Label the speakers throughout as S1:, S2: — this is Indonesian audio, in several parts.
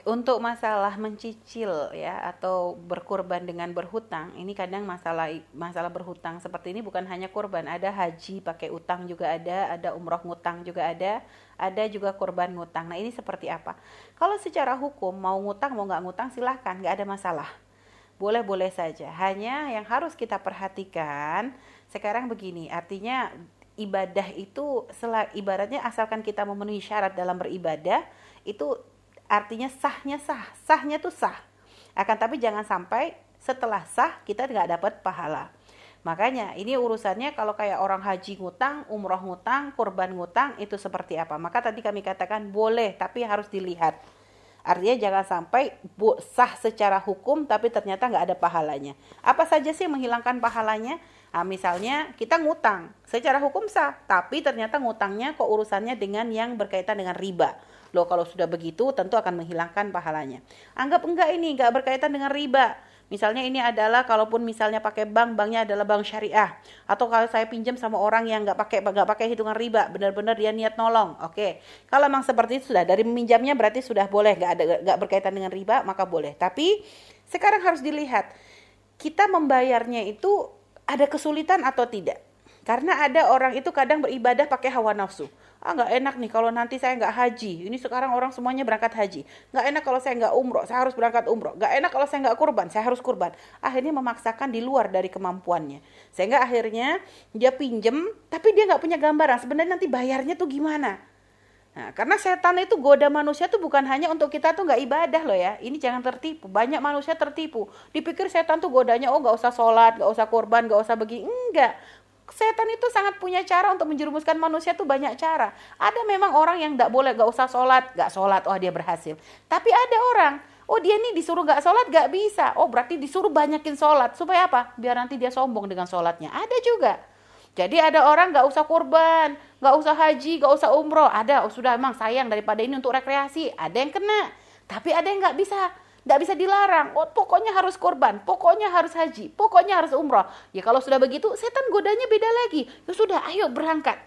S1: Untuk masalah mencicil ya atau berkurban dengan berhutang, ini kadang masalah masalah berhutang seperti ini bukan hanya kurban, ada haji pakai utang juga ada umroh ngutang juga ada juga kurban ngutang. Nah ini seperti apa? Kalau secara hukum mau ngutang mau nggak ngutang silahkan, nggak ada masalah. Boleh-boleh saja. Hanya yang harus kita perhatikan sekarang begini, artinya ibadah itu ibaratnya asalkan kita memenuhi syarat dalam beribadah itu artinya sahnya tuh sah. Akan tapi jangan sampai setelah sah kita nggak dapat pahala. Makanya ini urusannya kalau kayak orang haji ngutang, umroh ngutang, kurban ngutang itu seperti apa. Maka tadi kami katakan boleh tapi harus dilihat. Artinya jangan sampai sah secara hukum tapi ternyata nggak ada pahalanya. Apa saja sih yang menghilangkan pahalanya? Nah, misalnya kita ngutang, secara hukum sah, tapi ternyata ngutangnya kok urusannya dengan yang berkaitan dengan riba. Loh kalau sudah begitu tentu akan menghilangkan pahalanya. Anggap enggak ini enggak berkaitan dengan riba. Misalnya ini adalah kalaupun misalnya pakai banknya adalah bank syariah atau kalau saya pinjam sama orang yang enggak pakai hitungan riba, benar-benar dia niat nolong. Oke. Kalau memang seperti itu sudah dari meminjamnya berarti sudah boleh enggak berkaitan dengan riba, maka boleh. Tapi sekarang harus dilihat kita membayarnya itu ada kesulitan atau tidak. Karena ada orang itu kadang beribadah pakai hawa nafsu. Nggak enak nih kalau nanti saya nggak haji. Ini sekarang orang semuanya berangkat haji. Nggak enak kalau saya nggak umroh, saya harus berangkat umroh. Nggak enak kalau saya nggak kurban, saya harus kurban. Akhirnya memaksakan di luar dari kemampuannya. Sehingga akhirnya dia pinjem, tapi dia nggak punya gambaran. Sebenarnya nanti bayarnya tuh gimana. Nah, karena setan itu goda manusia tuh bukan hanya untuk kita tuh nggak ibadah loh ya. Ini jangan tertipu. Banyak manusia tertipu. Dipikir setan tuh godanya, nggak usah sholat, nggak usah kurban, nggak usah begini. Enggak. Setan itu sangat punya cara untuk menjerumuskan manusia tuh banyak cara. Ada memang orang yang nggak usah sholat, nggak sholat, oh dia berhasil. Tapi ada orang, oh dia nih disuruh nggak sholat nggak bisa, oh berarti disuruh banyakin sholat supaya apa? Biar nanti dia sombong dengan sholatnya. Ada juga. Jadi ada orang nggak usah kurban, nggak usah haji, nggak usah umroh. Ada, oh sudah emang sayang daripada ini untuk rekreasi. Ada yang kena, tapi ada yang nggak bisa dilarang. Oh pokoknya harus kurban, pokoknya harus haji, pokoknya harus umroh. Ya kalau sudah begitu setan godanya beda lagi. Ya sudah ayo berangkat.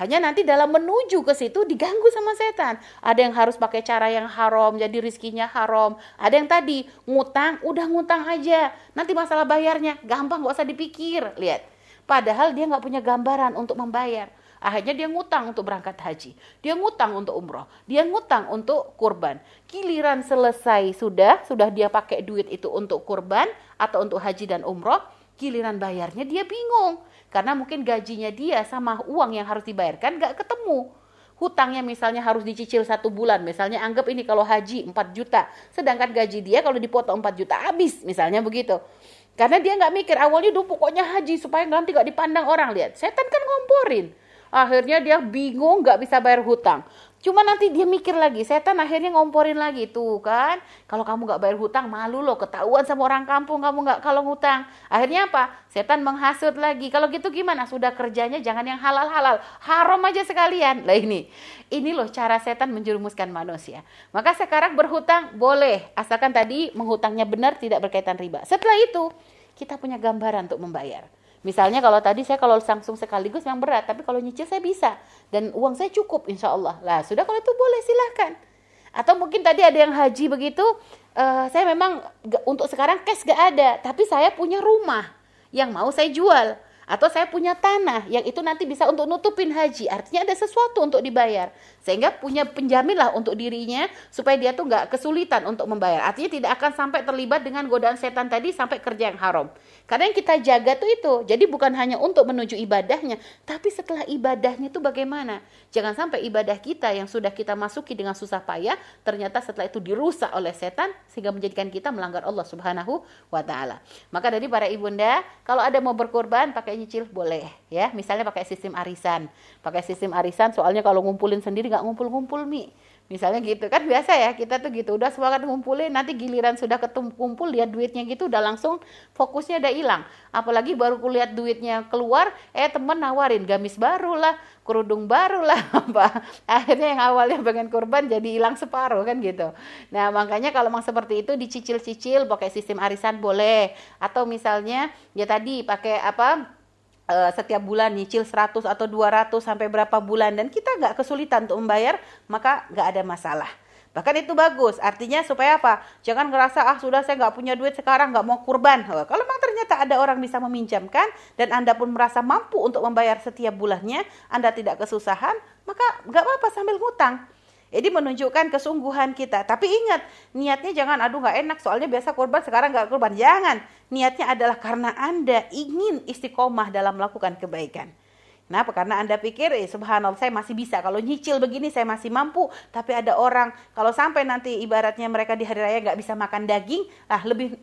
S1: Hanya nanti dalam menuju ke situ diganggu sama setan. Ada yang harus pakai cara yang haram, jadi rizkinya haram. Ada yang tadi ngutang, udah ngutang aja. Nanti masalah bayarnya gampang, nggak usah dipikir. Lihat, padahal dia nggak punya gambaran untuk membayar. Akhirnya dia ngutang untuk berangkat haji. Dia ngutang untuk umroh. Dia ngutang untuk kurban. Giliran selesai sudah dia pakai duit itu untuk kurban atau untuk haji dan umroh. Giliran bayarnya dia bingung. Karena mungkin gajinya dia sama uang yang harus dibayarkan gak ketemu. Hutangnya misalnya harus dicicil 1 bulan. Misalnya anggap ini kalau haji 4 juta. Sedangkan gaji dia kalau dipotong 4 juta habis. Misalnya begitu. Karena dia gak mikir awalnya pokoknya haji supaya nanti gak dipandang orang. Lihat, setan kan ngomporin. Akhirnya dia bingung gak bisa bayar hutang. Cuma nanti dia mikir lagi, setan akhirnya ngomporin lagi. Tuh kan, kalau kamu gak bayar hutang malu loh, ketahuan sama orang kampung kamu gak kalau ngutang. Akhirnya apa? Setan menghasut lagi. Kalau gitu gimana? Sudah kerjanya jangan yang halal-halal, haram aja sekalian. Lah ini loh cara setan menjerumuskan manusia. Maka sekarang berhutang boleh, asalkan tadi menghutangnya benar tidak berkaitan riba. Setelah itu kita punya gambaran untuk membayar. Misalnya kalau tadi saya kalau langsung sekaligus yang berat, tapi kalau nyicil saya bisa dan uang saya cukup insya Allah. Lah sudah kalau itu boleh silahkan. Atau mungkin tadi ada yang haji begitu, saya memang untuk sekarang cash gak ada, tapi saya punya rumah yang mau saya jual. Atau saya punya tanah yang itu nanti bisa untuk nutupin haji. Artinya ada sesuatu untuk dibayar. Sehingga punya penjamin lah untuk dirinya supaya dia tuh gak kesulitan untuk membayar. Artinya tidak akan sampai terlibat dengan godaan setan tadi sampai kerja yang haram. Karena yang kita jaga tuh itu. Jadi bukan hanya untuk menuju ibadahnya. Tapi setelah ibadahnya itu bagaimana? Jangan sampai ibadah kita yang sudah kita masuki dengan susah payah. Ternyata setelah itu dirusak oleh setan. Sehingga menjadikan kita melanggar Allah subhanahu wa ta'ala. Maka dari para ibunda, kalau ada mau berkorban pakai nyicil boleh ya, misalnya pakai sistem arisan soalnya kalau ngumpulin sendiri nggak ngumpul-ngumpul misalnya gitu kan biasa ya kita tuh gitu udah semangat ngumpulin nanti giliran sudah kumpul lihat duitnya gitu udah langsung fokusnya udah hilang, apalagi baru kulihat duitnya keluar temen nawarin gamis baru lah, kerudung baru lah apa akhirnya yang awalnya pengen kurban jadi hilang separuh kan gitu. Nah makanya kalau memang seperti itu dicicil-cicil pakai sistem arisan boleh, atau misalnya ya tadi pakai setiap bulan nyicil 100 atau 200 sampai berapa bulan dan kita nggak kesulitan untuk membayar, maka nggak ada masalah. Bahkan itu bagus, artinya supaya apa? Jangan ngerasa, sudah saya nggak punya duit sekarang, nggak mau kurban. Kalau memang ternyata ada orang bisa meminjamkan, dan Anda pun merasa mampu untuk membayar setiap bulannya, Anda tidak kesusahan, maka nggak apa-apa sambil ngutang. Jadi menunjukkan kesungguhan kita. Tapi ingat, niatnya jangan, aduh nggak enak, soalnya biasa kurban, sekarang nggak kurban. Jangan, niatnya adalah karena Anda ingin istiqomah dalam melakukan kebaikan. Kenapa? Karena Anda pikir, subhanallah saya masih bisa, kalau nyicil begini saya masih mampu. Tapi ada orang, kalau sampai nanti ibaratnya mereka di hari raya nggak bisa makan daging, lebih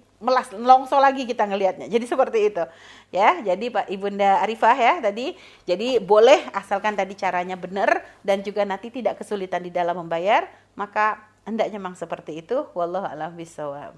S1: melongso lagi kita ngelihatnya. Jadi seperti itu. Ya, jadi Pak Ibunda Arifah ya tadi, jadi boleh asalkan tadi caranya benar dan juga nanti tidak kesulitan di dalam membayar, maka hendaknya memang seperti itu. Wallahu a'lam bishawab.